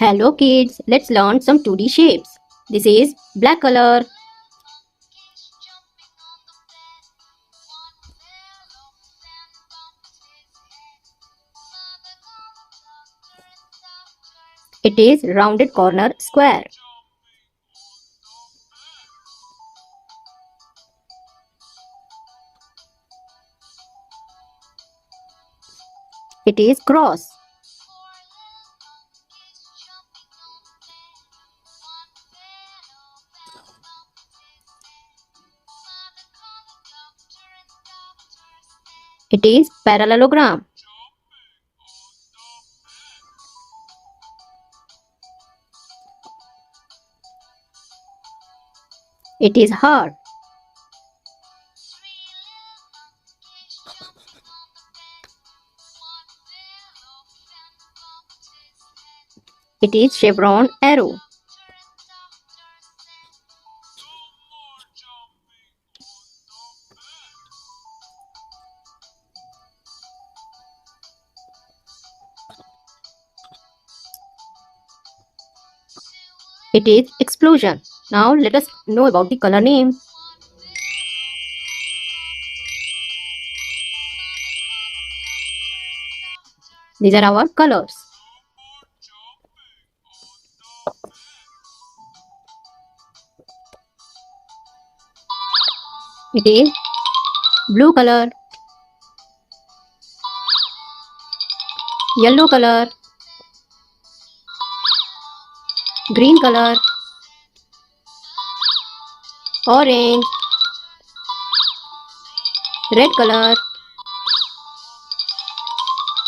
Hello kids, let's learn some 2D shapes. This is black color. It is rounded corner square. It is cross. It is parallelogram. It is heart. It is chevron arrow. It is explosion. Now let us know about the color name. These are our colors. It is blue color, yellow color, green color, orange, red color,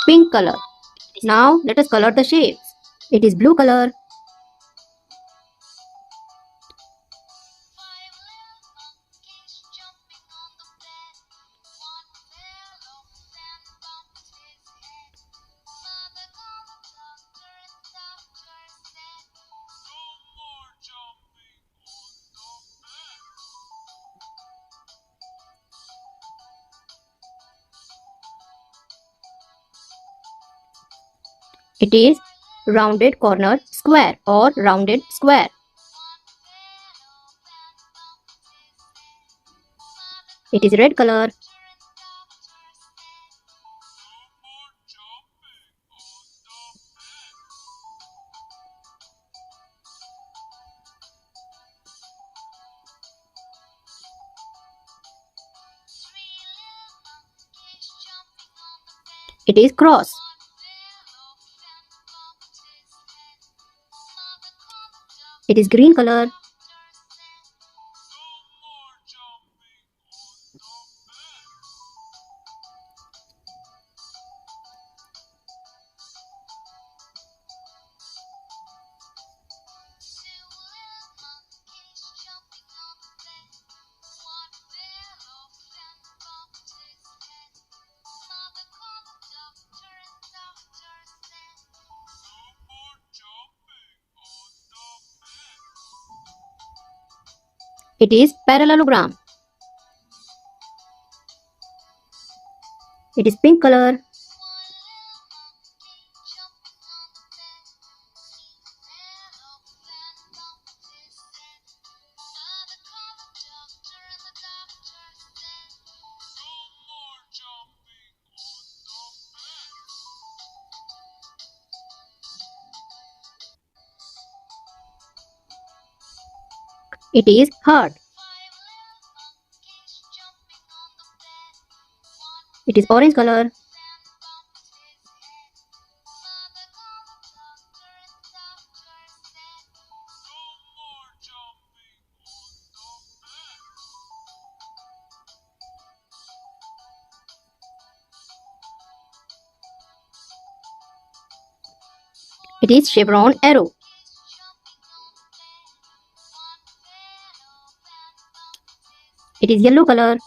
pink color. Now let us color the shapes. It is blue color. It is rounded corner square or rounded square. It is red color. It is cross. It is green color. It is parallelogram. It is pink color. It is heart. It is orange color. It is chevron arrow. It is yellow color.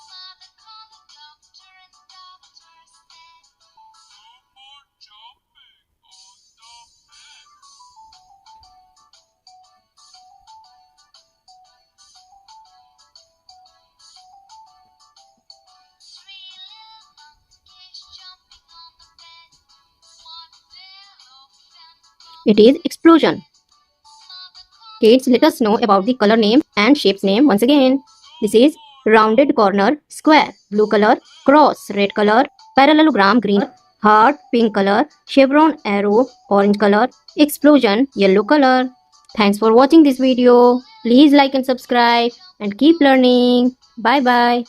It is explosion. Kids, let us know about the color name and shapes name once again. This is rounded corner, square, blue color, cross, red color, parallelogram, green, heart, pink color, chevron, arrow, orange color, explosion, yellow color. Thanks for watching this video. Please like and subscribe and keep learning. Bye bye.